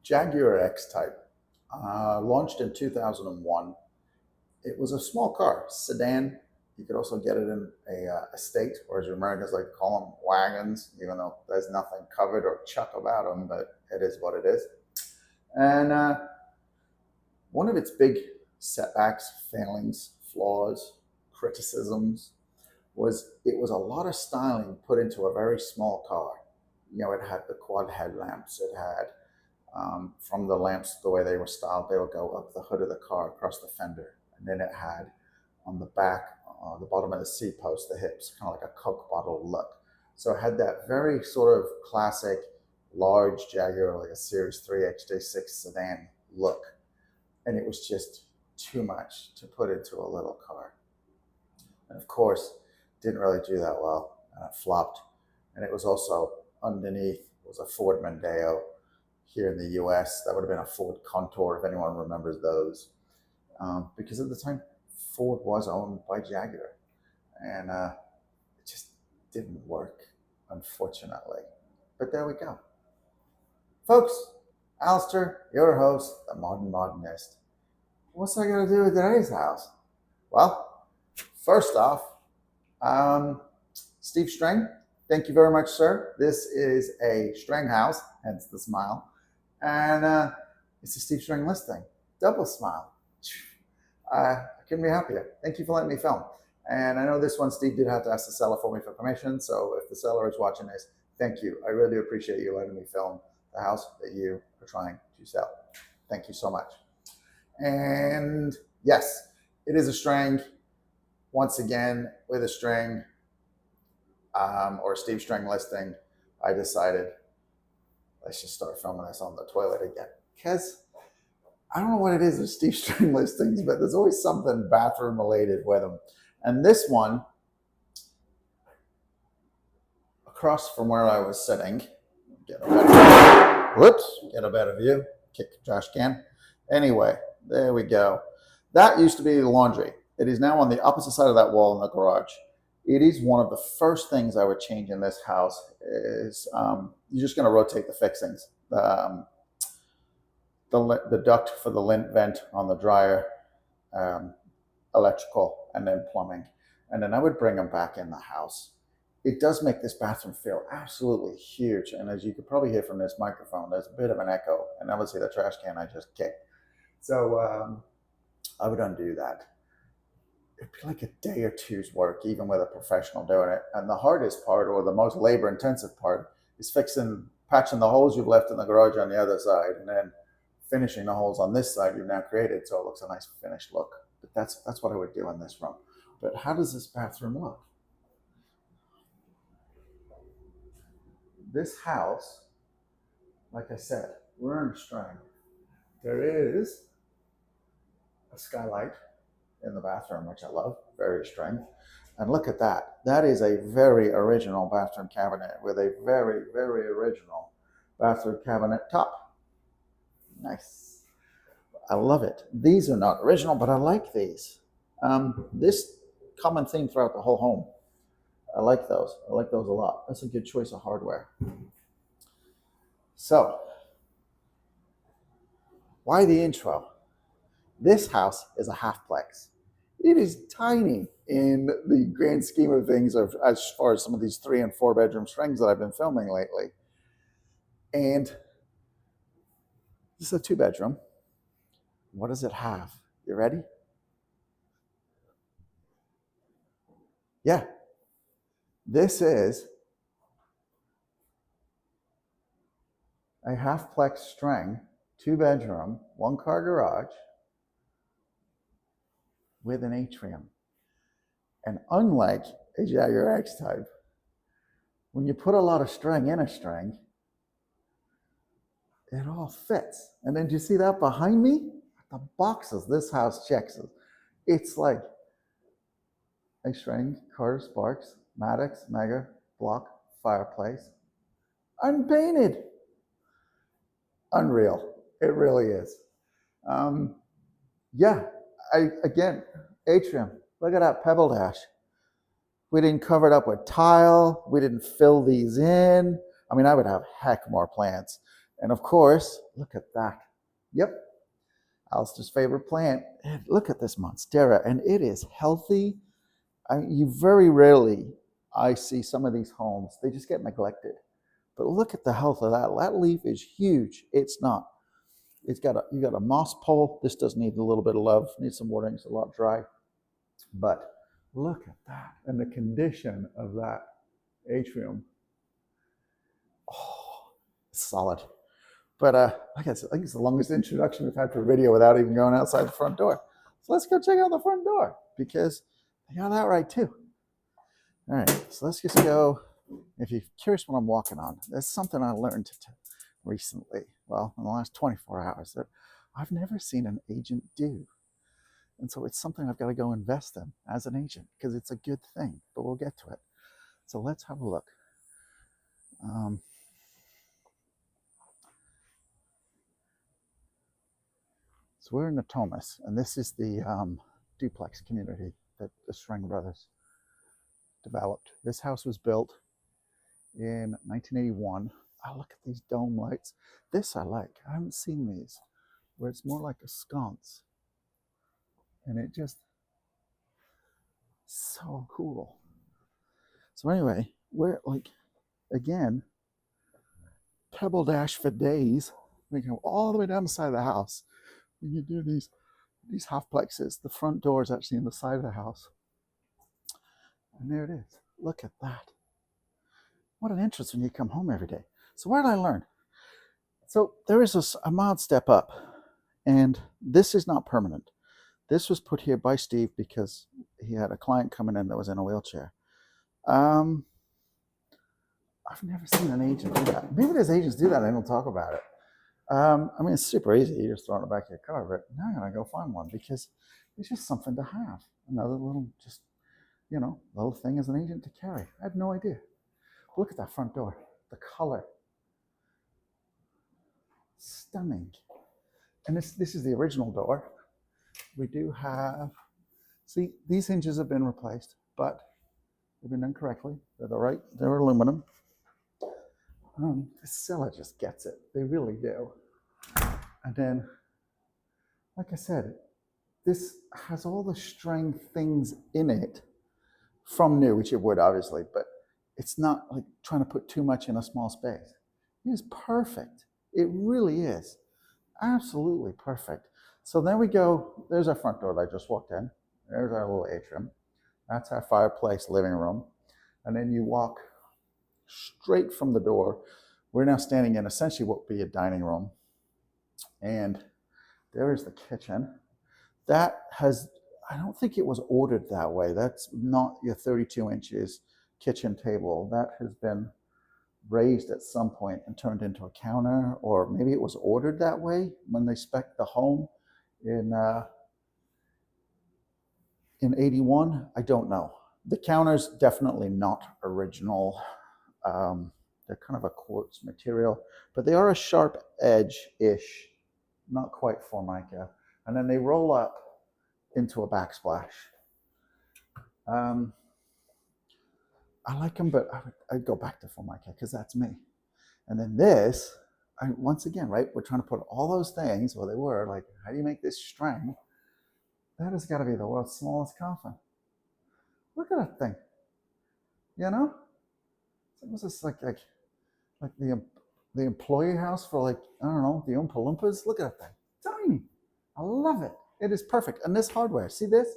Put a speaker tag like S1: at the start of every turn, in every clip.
S1: Jaguar X-Type, launched in 2001. It was a small car, sedan. You could also get it in a estate, or as Americans like to call them, wagons, even though there's nothing covered or chuck about them, but it is what it is. And one of its big setbacks, failings, flaws, criticisms was it was a lot of styling put into a very small car. It had the quad headlamps. It had, from the lamps, the way they were styled, they would go up the hood of the car, across the fender. And then it had on the back, the bottom of the seat post, the hips, kind of like a Coke bottle look. So it had that very sort of classic large Jaguar, like a Series 3 XJ6 sedan look. And it was just too much to put into a little car. And of course, didn't really do that well. It flopped. And it was also underneath was a Ford Mondeo. Here in the US, that would have been a Ford Contour, if anyone remembers those. Because at the time, Ford was owned by Jaguar. And it just didn't work, unfortunately. But there we go. Folks, Alister, your host, the Modern Modernist. What's that got to do with today's house? Well, first off, Steve Streng, thank you very much, sir. This is a Streng house, hence the smile. And it's a Steve Streng listing. Double smile. I couldn't be happier. Thank you for letting me film. And I know this one, Steve did have to ask the seller for me for permission. So if the seller is watching this, thank you. I really appreciate you letting me film the house that you are trying to sell. Thank you so much. And yes, it is a Streng. Once again, with a Streng or a Steve Streng listing, I decided let's just start filming this on the toilet again. Because I don't know what it is with Steve Streng listings, but there's always something bathroom related with them. And this one, across from where I was sitting, get a better view, kick the trash can. Anyway, there we go. That used to be the laundry. It is now on the opposite side of that wall in the garage. It is one of the first things I would change in this house is you're just going to rotate the fixings. The duct for the lint vent on the dryer, electrical, and then plumbing. And then I would bring them back in the house. It does make this bathroom feel absolutely huge. And as you could probably hear from this microphone, there's a bit of an echo. And obviously the trash can I just kicked. So I would undo that. It'd be like a day or two's work, even with a professional doing it. And the hardest part, or the most labor-intensive part, is patching the holes you've left in the garage on the other side, and then finishing the holes on this side you've now created so it looks a nice finished look. But that's what I would do in this room. But how does this bathroom look? This house, like I said, we're in Streng. There is a skylight in the bathroom, which I love, very Streng. And look at that. That is a very original bathroom cabinet with a very, very original bathroom cabinet top. Nice. I love it. These are not original, but I like these. This common theme throughout the whole home. I like those. I like those a lot. That's a good choice of hardware. So, why the intro? This house is a half-plex. It is tiny in the grand scheme of things as far as some of these 3 and 4 bedroom Strengs that I've been filming lately. And this is a 2-bedroom. What does it have? You ready? Yeah. This is a half-plex Streng, 2-bedroom, 1-car garage with an Atrium. And unlike a Jaguar X-Type, when you put a lot of Streng in a Streng, it all fits. And then do you see that behind me? The boxes this house checks. It's like a Streng, Carter Sparks, Maddox, Mega, Block, Fireplace, unpainted. Unreal. It really is. Yeah, again, Atrium. Look at that pebble dash. We didn't cover it up with tile. We didn't fill these in. I mean, I would have heck more plants. And of course, look at that. Yep, Alister's favorite plant. And look at this monstera, and it is healthy. You very rarely, I see some of these homes, they just get neglected. But look at the health of that. That leaf is huge. It's not. You got a moss pole. This does need a little bit of love. Needs some watering. It's a lot dry. But look at that and the condition of that atrium. Oh, it's solid. But like I said, I think it's the longest introduction we've had to a video without even going outside the front door. So let's go check out the front door because they got that right too. All right, so let's just go. If you're curious what I'm walking on, there's something I learned recently, well, in the last 24 hours, that I've never seen an agent do. And so it's something I've got to go invest in as an agent because it's a good thing, but we'll get to it. So let's have a look. So we're in Natomas, and this is the duplex community that the Streng Brothers developed. This house was built in 1981. Oh, look at these dome lights. This I like. I haven't seen these, where it's more like a sconce. And it just, so cool. So anyway, we're like, again, Pebble Dash for days. We go all the way down the side of the house. When you do these half-plexes, the front door is actually in the side of the house. And there it is. Look at that. What an interest when you come home every day. So what did I learn? So there is a mild step up, and this is not permanent. This was put here by Steve because he had a client coming in that was in a wheelchair. I've never seen an agent do that. Maybe there's agents do that and they don't talk about it. I mean, it's super easy. You just throw it in the back of your car, but now I'm going to go find one because it's just something to have. Another little, just, little thing as an agent to carry. I had no idea. Look at that front door. The color. Stunning. And this is the original door. We do have, see, these hinges have been replaced, but they've been done correctly. They're aluminum. The seller just gets it. They really do. And then, like I said, this has all the Streng things in it from new, which it would obviously, but it's not like trying to put too much in a small space. It is perfect. It really is. Absolutely perfect. So then we go, there's our front door that I just walked in. There's our little atrium. That's our fireplace living room. And then you walk straight from the door. We're now standing in essentially what would be a dining room. And there is the kitchen. That has, I don't think it was ordered that way. That's not your 32 inches kitchen table. That has been raised at some point and turned into a counter, or maybe it was ordered that way when they spec'd the home in 81. I don't know. The counter's definitely not original. They're kind of a quartz material, but they are a sharp edge-ish, not quite Formica. And then they roll up into a backsplash. I like them, but I'd go back to Formica because that's me. And then this, once again, right, we're trying to put all those things, well, they were, like, how do you make this Streng? That has got to be the world's smallest coffin. Look at that thing. It was just like the employee house for, like, I don't know, the Oompa Loompas. Look at that thing. Tiny. I love it. It is perfect. And this hardware, see this?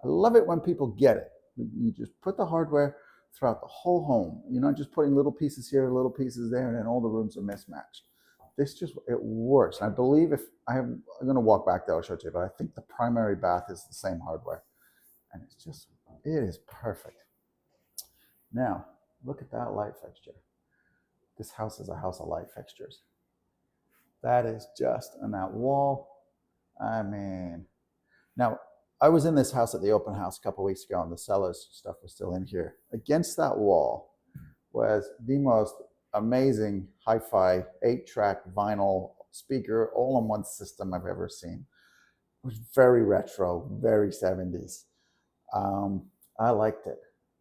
S1: I love it when people get it. You just put the hardware throughout the whole home. You're not just putting little pieces here, little pieces there, and then all the rooms are mismatched. This just, it works. And I believe I'm going to walk back there, I'll show it to you, but I think the primary bath is the same hardware. And it's just, it is perfect. Now, look at that light fixture. This house is a house of light fixtures. That is just on that wall. I mean, now I was in this house at the open house a couple of weeks ago, and the seller's stuff was still in here. Against that wall was the most amazing hi-fi 8-track vinyl speaker all-in-one system I've ever seen. It was very retro, very 70s. I liked it.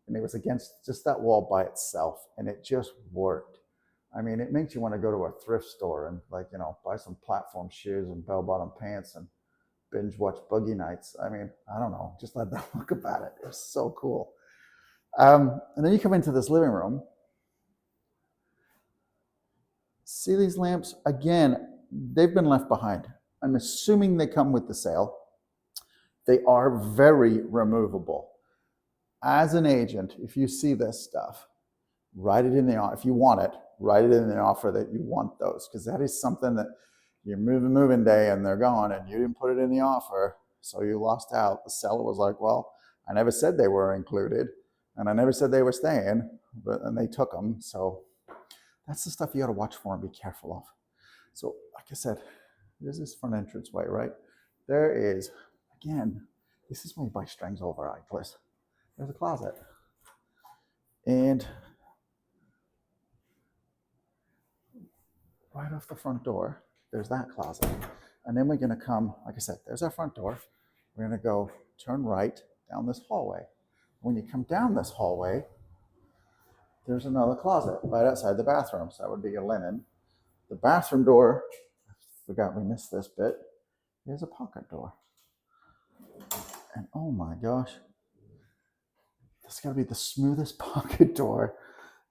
S1: And it was against just that wall by itself, and it just worked. I mean, it makes you want to go to a thrift store and, like, you know, buy some platform shoes and bell-bottom pants and binge watch Boogie Nights. I mean, I don't know, just let that look about it. It's so cool. And then you come into this living room. See these lamps? Again, they've been left behind. I'm assuming they come with the sale. They are very removable. As an agent, if you see this stuff, write it in the, if you want it, write it in the offer that you want those, because that is something that you're moving day and they're gone and you didn't put it in the offer, so you lost out. The seller was like, well, I never said they were included and I never said they were staying, and they took them. So that's the stuff you got to watch for and be careful of. So like I said, there's this front entrance way, right? There is, again, this is when you buy Streng's over place. There's a closet. And right off the front door, there's that closet. And then we're gonna come, like I said, there's our front door. We're gonna go turn right down this hallway. When you come down this hallway, there's another closet right outside the bathroom. So that would be your linen. The bathroom door, I forgot we missed this bit, is a pocket door. And oh my gosh, this gotta be the smoothest pocket door.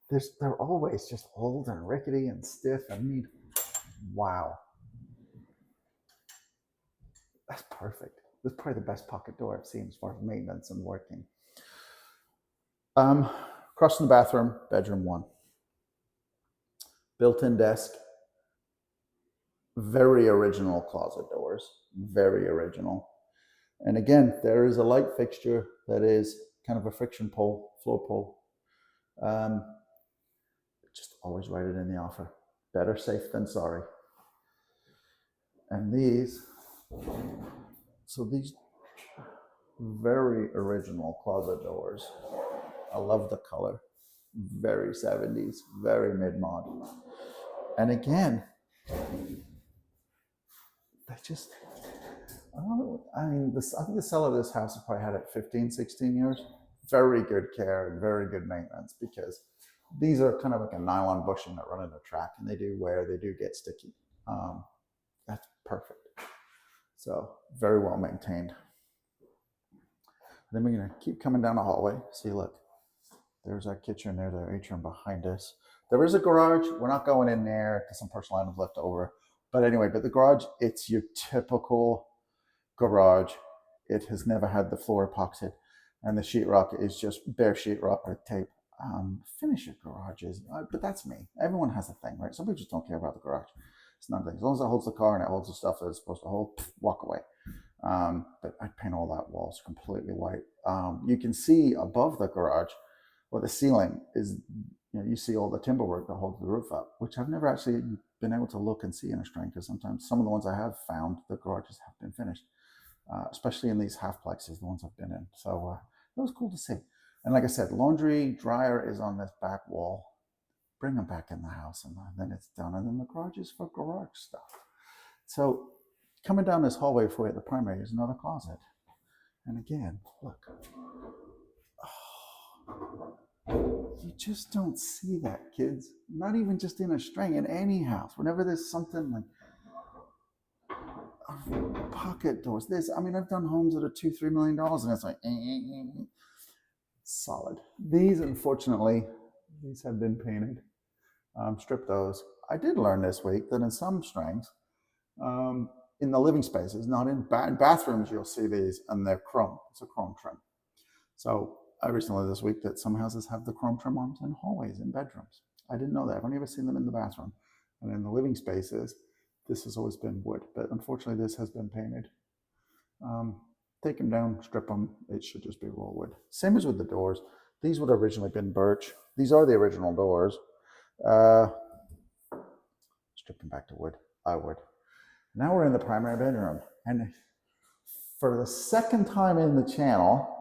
S1: They're always just old and rickety and stiff. I mean, wow. That's perfect. This is probably the best pocket door I've seen as far as maintenance and working. Across from the bathroom, bedroom one. Built-in desk. Very original closet doors. Very original. And again, there is a light fixture that is kind of a friction pole, floor pole. Just always write it in the offer. Better safe than sorry. And these, so these very original closet doors. I love the color. Very 70s, very mid-mod. And again, they just, I mean, I think the seller of this house has probably had it 15, 16 years. Very good care and very good maintenance, because these are kind of like a nylon bushing that run in a track, and they do wear, they do get sticky. That's perfect. So very well maintained. Then we're gonna keep coming down the hallway. See, look, there's our kitchen, there's our atrium behind us. There is a garage. We're not going in there because some personal items left over. But anyway, but the garage, it's your typical garage. It has never had the floor epoxied, and the sheetrock is just bare sheetrock with tape. Finished garages, but that's me. Everyone has a thing, right? Some people just don't care about the garage. It's nothing. As long as it holds the car and it holds the stuff that it's supposed to hold, walk away. But I paint all that walls completely white. You can see above the garage, or the ceiling is, you know, you see all the timber work that holds the roof up, which I've never actually been able to look and see in a Streng, because sometimes some of the ones I have found, the garages have been finished, especially in these half-plexes, the ones I've been in. So it was cool to see. And like I said, laundry dryer is on this back wall. Bring them back in the house, and then it's done. And then the garage is for garage stuff. So coming down this hallway for you at the primary is another closet. And again, look. Oh, you just don't see that, kids. Not even just in a Streng, in any house. Whenever there's something like pocket doors, I mean, I've done homes that are $2-3 million, and it's like, solid. These, unfortunately, these have been painted. Strip those. I did learn this week that in some Strengs, in the living spaces, not in bathrooms, you'll see these, and they're chrome. It's a chrome trim. So I recently learned this week that some houses have the chrome trim arms in hallways, in bedrooms. I didn't know that. I've only ever seen them in the bathroom. And in the living spaces, this has always been wood. But unfortunately, this has been painted. Take them down, strip them. It should just be raw wood. Same as with the doors. These would have originally been birch. These are the original doors. Strip them back to wood. I would. Now we're in the primary bedroom. And for the second time in the channel,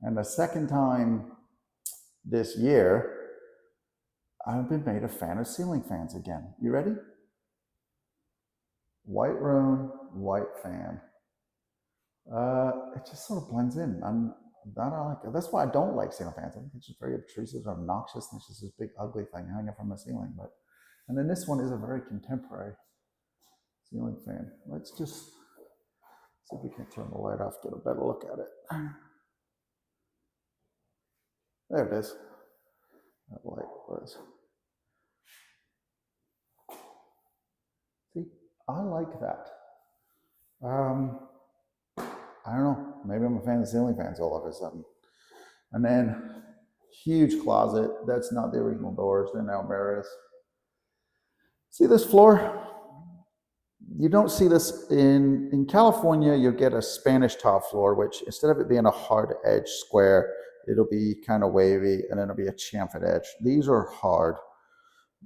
S1: and the second time this year, I've been made a fan of ceiling fans again. You ready? White room, white fan. It just sort of blends in. That's why I don't like ceiling fans. I think it's just very obtrusive and obnoxious, and it's just this big ugly thing hanging from the ceiling. But And then this one is a very contemporary ceiling fan. Let's just see if we can turn the light off, get a better look at it. There it is. That light was. See, I like that. I don't know. Maybe I'm a fan of ceiling fans all of a sudden. And then huge closet. That's not the original doors. They're now mirrors. See this floor? You don't see this in California. You'll get a Spanish top floor, which instead of it being a hard edge square, it'll be kind of wavy, and then it'll be a chamfered edge. These are hard,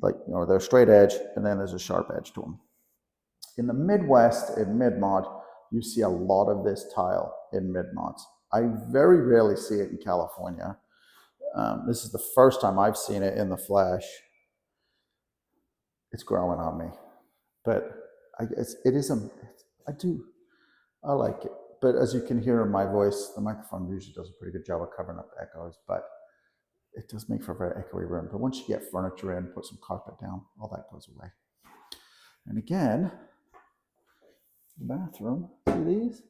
S1: like, you know, they're straight edge, and then there's a sharp edge to them. In the Midwest, in mid-mod, you see a lot of this tile in mid-mods. I very rarely see it in California. This is the first time I've seen it in the flesh. It's growing on me, but I like it. But as you can hear in my voice, the microphone usually does a pretty good job of covering up the echoes, but it does make for a very echoey room. But once you get furniture in, put some carpet down, all that goes away. And again, the bathroom, see these?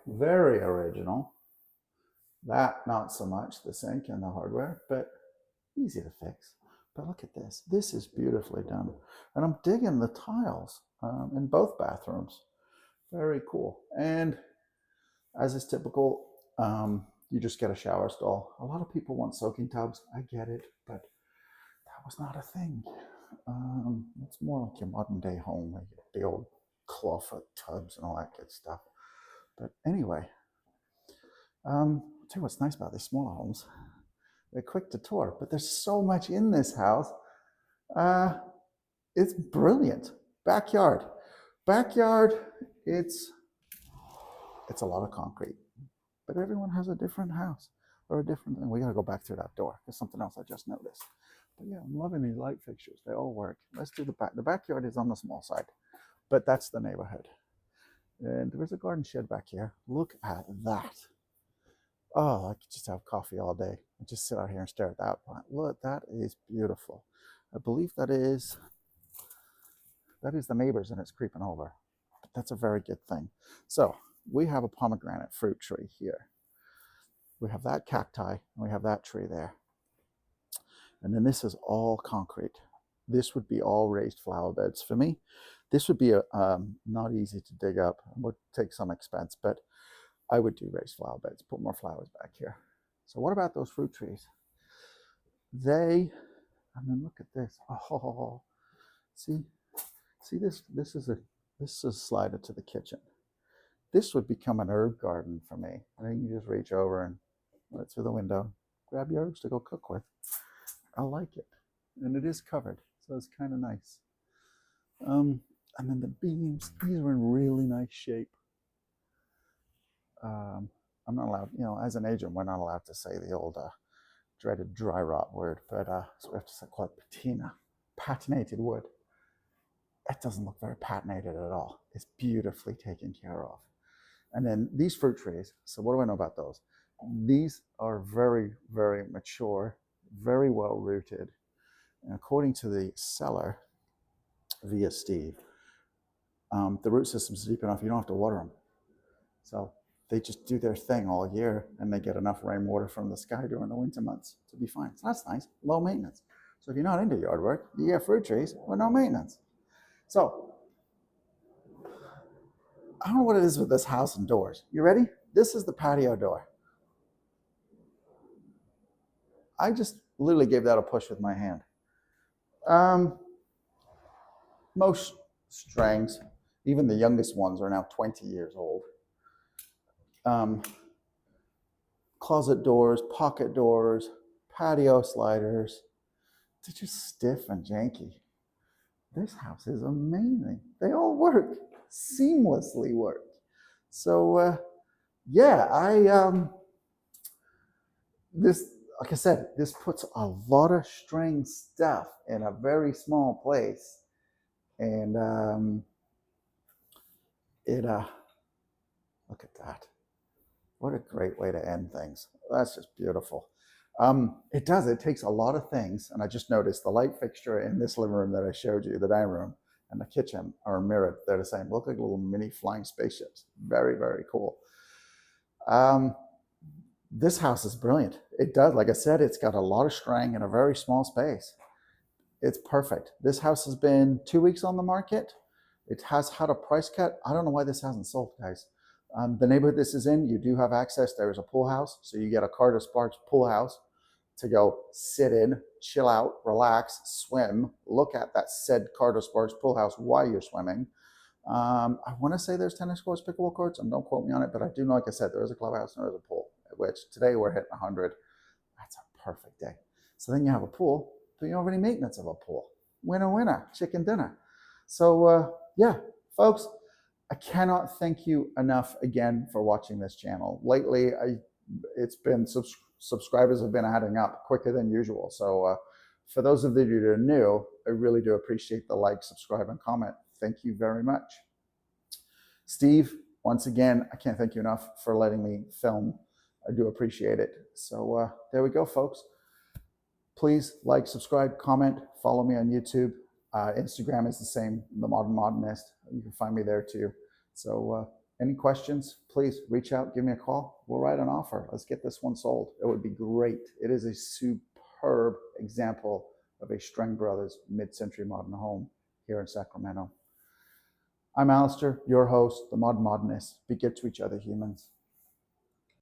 S1: Very original. That, not so much, the sink and the hardware, but easy to fix. But look at this. This is beautifully done. And I'm digging the tiles in both bathrooms. Very cool. And as is typical, you just get a shower stall. A lot of people want soaking tubs. I get it, but that was not a thing. It's more like your modern day home, like the old clawfoot tubs and all that good stuff. But anyway, I'll tell you what's nice about these smaller homes. They're quick to tour, but there's so much in this house. It's brilliant. Backyard, it's a lot of concrete, but everyone has a different house or a different thing. We gotta go back through that door. There's something else I just noticed. But yeah, I'm loving these light fixtures. They all work. Let's do the back. The backyard is on the small side, but that's the neighborhood. And there's a garden shed back here. Look at that. Oh, I could just have coffee all day and just sit out here and stare at that plant. Look, that is beautiful. I believe that is the neighbors and it's creeping over. But that's a very good thing. So we have a pomegranate fruit tree here. We have that cacti and we have that tree there. And then this is all concrete. This would be all raised flower beds. For me, this would be not easy to dig up. It would take some expense, but I would do raised flower beds, put more flowers back here. So what about those fruit trees? I mean, look at this. Oh, see this? This is a slider to the kitchen. This would become an herb garden for me. I think you just reach over and let it through the window, grab your herbs to go cook with. I like it. And it is covered, so it's kind of nice. And then the beams, these are in really nice shape. I'm not allowed, you know, as an agent, we're not allowed to say the old dreaded dry rot word, but so we have to call it patina, patinated wood. It doesn't look very patinated at all. It's beautifully taken care of. And then these fruit trees, so what do I know about those? These are very, very mature, very well rooted. And according to the seller, via Steve, the root system's deep enough, you don't have to water them. So they just do their thing all year and they get enough rainwater from the sky during the winter months to be fine. So that's nice, low maintenance. So if you're not into yard work, you get fruit trees with no maintenance. So I don't know what it is with this house and doors. You ready? This is the patio door. I just literally gave that a push with my hand. Most Strengs, even the youngest ones, are now 20 years old. Closet doors, pocket doors, patio sliders. They're just stiff and janky. This house is amazing. They all work, seamlessly work. So yeah, this, like I said, this puts a lot of Streng stuff in a very small place. And look at that. What a great way to end things. That's just beautiful. It does. It takes a lot of things. And I just noticed the light fixture in this living room that I showed you, the dining room, and the kitchen are mirrored. They're the same. Look like little mini flying spaceships. Very, very cool. This house is brilliant. It does. Like I said, it's got a lot of strength in a very small space. It's perfect. This house has been 2 weeks on the market. It has had a price cut. I don't know why this hasn't sold, guys. The neighborhood this is in, you do have access. There is a pool house. So you get a Carter Sparks pool house to go sit in, chill out, relax, swim, look at that said Carter Sparks pool house while you're swimming. I want to say there's tennis courts, pickleball courts, and don't quote me on it, but I do know, like I said, there is a clubhouse and there is a pool, which today we're hitting 100. That's a perfect day. So then you have a pool, but you don't have any maintenance of a pool. Winner, winner, chicken dinner. So yeah, folks, I cannot thank you enough again for watching this channel. Lately, it's been subscribers have been adding up quicker than usual. So for those of you that are new, I really do appreciate the like, subscribe, and comment. Thank you very much. Steve, once again, I can't thank you enough for letting me film. I do appreciate it. So there we go, folks. Please like, subscribe, comment, follow me on YouTube. Instagram is the same, The Modern Modernist. You can find me there too. So any questions, please reach out, give me a call. We'll write an offer. Let's get this one sold. It would be great. It is a superb example of a Streng Brothers Mid-Century Modern home here in Sacramento. I'm Alister, your host, The Modern Modernist. Be good to each other, humans.